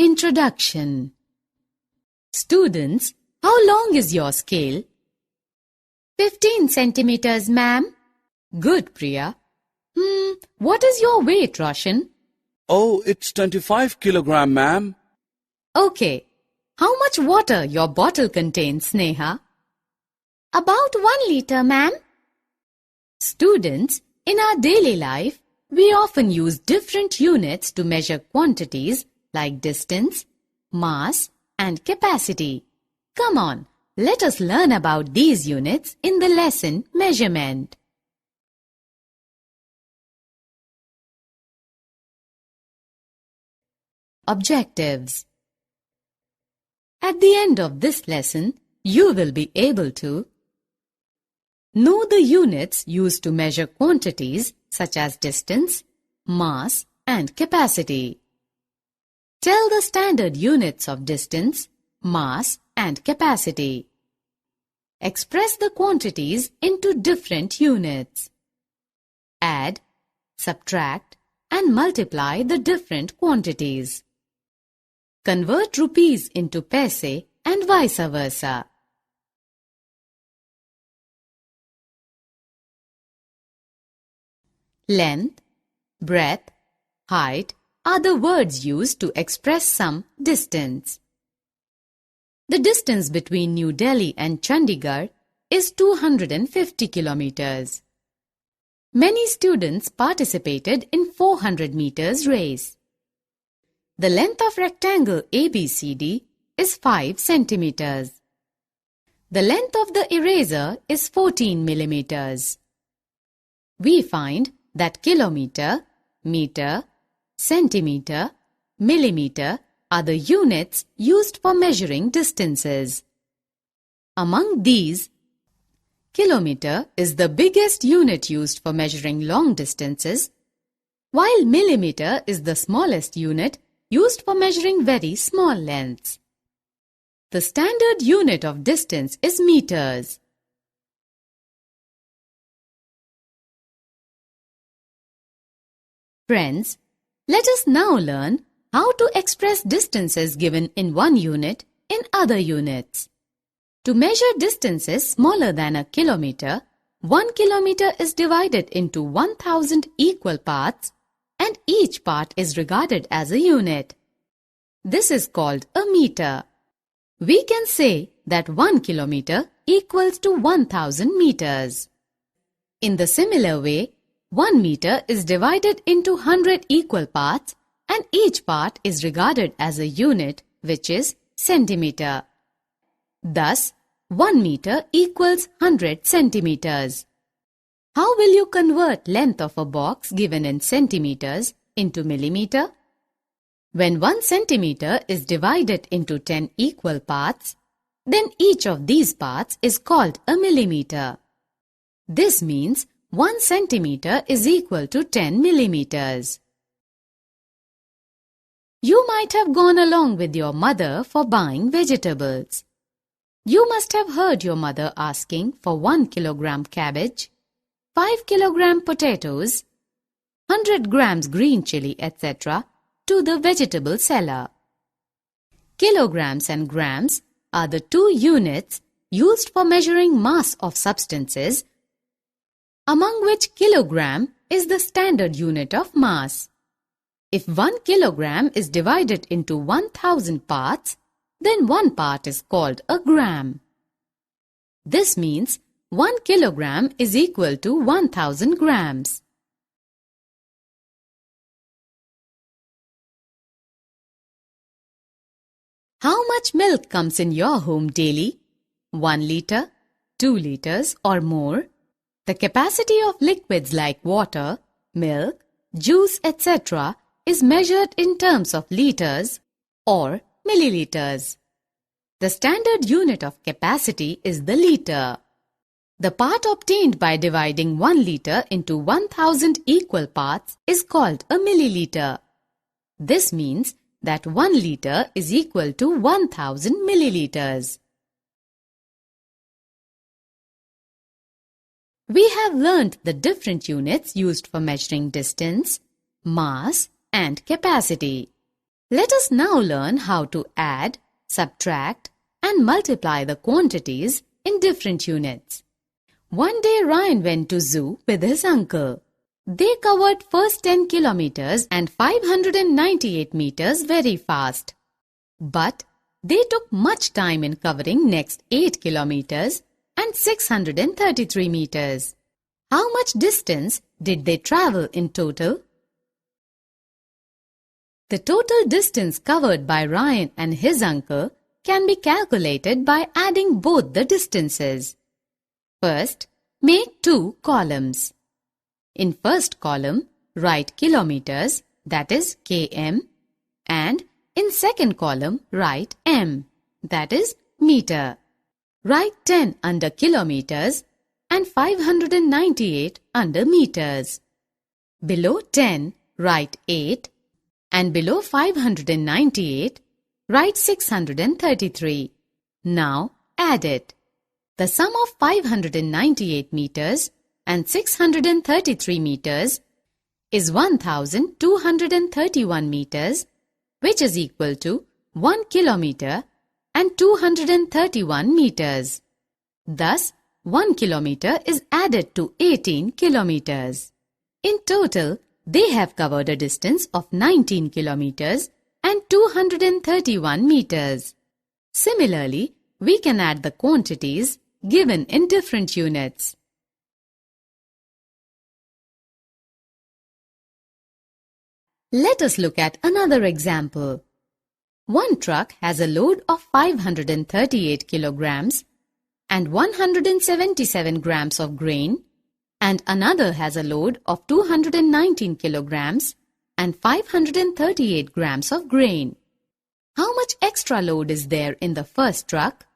Introduction. Students, how long is your scale? 15 centimeters, ma'am. Good, Priya. What is your weight, Roshan? Oh, it's 25 kilogram, ma'am. Okay. How much water your bottle contains, Sneha? About 1 liter, ma'am. Students, in our daily life, we often use different units to measure quantities like distance, mass, and capacity. Come on, let us learn about these units in the lesson measurement. Objectives. At the end of this lesson, you will be able to know the units used to measure quantities such as distance, mass, and capacity. Tell the standard units of distance, mass, and capacity. Express the quantities into different units. Add, subtract, and multiply the different quantities. Convert rupees into paise and vice versa. Length, breadth, height are the words used to express some distance. The distance between New Delhi and Chandigarh is 250 kilometers. Many students participated in 400 meters race. The length of rectangle ABCD is 5 centimeters. The length of the eraser is 14 millimeters. We find that kilometer, meter, centimeter, millimeter are the units used for measuring distances. Among these, kilometer is the biggest unit used for measuring long distances, while millimeter is the smallest unit used for measuring very small lengths. The standard unit of distance is meters. Friends, let us now learn how to express distances given in one unit in other units. To measure distances smaller than a kilometer, 1 kilometer is divided into 1000 equal parts and each part is regarded as a unit. This is called a meter. We can say that 1 kilometer equals to 1000 meters. In the similar way, 1 meter is divided into 100 equal parts and each part is regarded as a unit, which is centimeter. Thus, 1 meter equals 100 centimeters. How will you convert length of a box given in centimeters into millimeter? When 1 centimeter is divided into 10 equal parts, then each of these parts is called a millimeter. This means 1 centimeter is equal to 10 millimeters. You might have gone along with your mother for buying vegetables. You must have heard your mother asking for 1 kilogram cabbage, 5 kilogram potatoes, 100 grams green chili, etc. to the vegetable seller. Kilograms and grams are the two units used for measuring mass of substances, among which kilogram is the standard unit of mass. If 1 kilogram is divided into 1000 parts, then one part is called a gram. This means 1 kilogram is equal to 1000 grams. How much milk comes in your home daily? 1 liter, 2 liters or more? The capacity of liquids like water, milk, juice, etc. is measured in terms of liters or milliliters. The standard unit of capacity is the liter. The part obtained by dividing 1 liter into 1000 equal parts is called a milliliter. This means that 1 liter is equal to 1000 milliliters. We have learnt the different units used for measuring distance, mass, and capacity. Let us now learn how to add, subtract, and multiply the quantities in different units. One day Ryan went to zoo with his uncle. They covered first 10 kilometers and 598 meters very fast. But they took much time in covering next 8 kilometers and 633 meters. How much distance did they travel in total? The total distance covered by Ryan and his uncle can be calculated by adding both the distances. First, make two columns. In first column, write kilometers, that is km, and in second column, write m, that is meter. Write 10 under kilometers and 598 under meters. Below 10, write 8, and below 598, write 633. Now add it. The sum of 598 meters and 633 meters is 1231 meters, which is equal to 1 kilometer and 231 meters. Thus, 1 kilometer is added to 18 kilometers. In total, they have covered a distance of 19 kilometers and 231 meters. Similarly, we can add the quantities given in different units. Let us look at another example. One truck has a load of 538 kilograms and 177 grams of grain, and another has a load of 219 kilograms and 538 grams of grain. How much extra load is there in the first truck?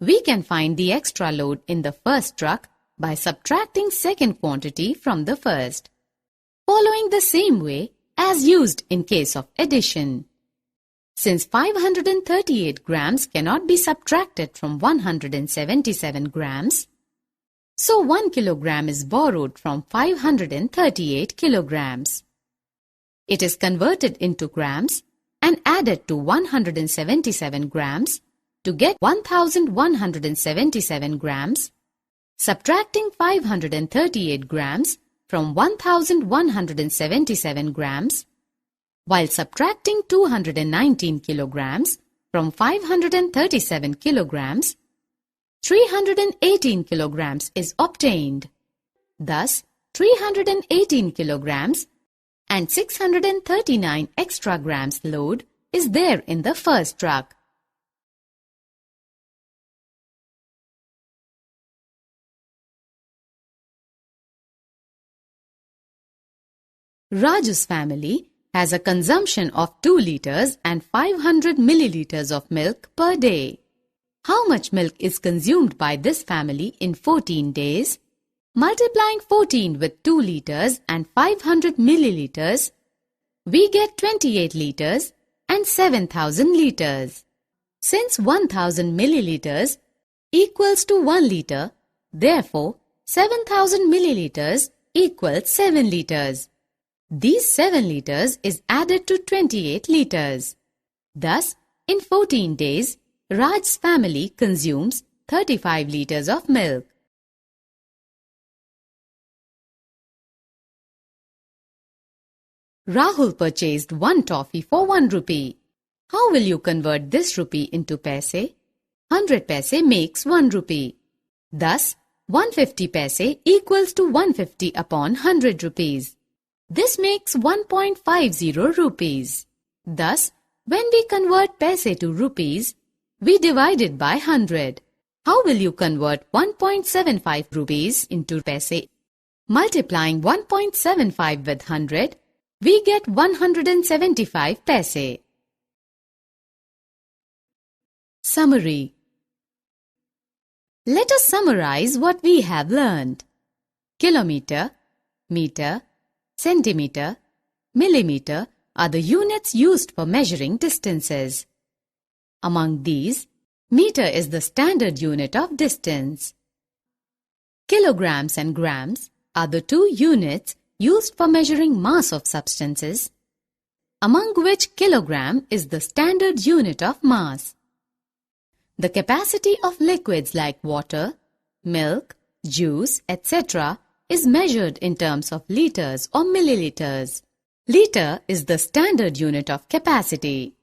We can find the extra load in the first truck by subtracting second quantity from the first, following the same way as used in case of addition. Since 538 grams cannot be subtracted from 177 grams, so 1 kilogram is borrowed from 538 kilograms. It is converted into grams and added to 177 grams to get 1177 grams. Subtracting 538 grams from 1177 grams, while subtracting 219 kilograms from 537 kilograms, 318 kilograms is obtained. Thus, 318 kilograms and 639 extra grams load is there in the first truck. Raju's family has a consumption of 2 liters and 500 milliliters of milk per day. How much milk is consumed by this family in 14 days? Multiplying 14 with 2 liters and 500 milliliters, we get 28 liters and 7,000 liters. Since 1,000 milliliters equals to 1 liter, therefore 7,000 milliliters equals 7 liters. These 7 liters is added to 28 liters. Thus, in 14 days, Raj's family consumes 35 liters of milk. Rahul purchased 1 toffee for 1 rupee. How will you convert this rupee into paise? 100 paise makes 1 rupee. Thus, 150 paise equals to 150 upon 100 rupees. This makes 1.50 rupees. Thus, when we convert paise to rupees, we divide it by 100. How will you convert 1.75 rupees into paise? Multiplying 1.75 with 100, we get 175 paise. Summary. Let us summarize what we have learned. Kilometer, meter, centimeter, millimeter are the units used for measuring distances. Among these, meter is the standard unit of distance. Kilograms and grams are the 2 units used for measuring mass of substances. among which kilogram is the standard unit of mass. The capacity of liquids like water, milk, juice, etc. is measured in terms of liters or milliliters. Liter is the standard unit of capacity.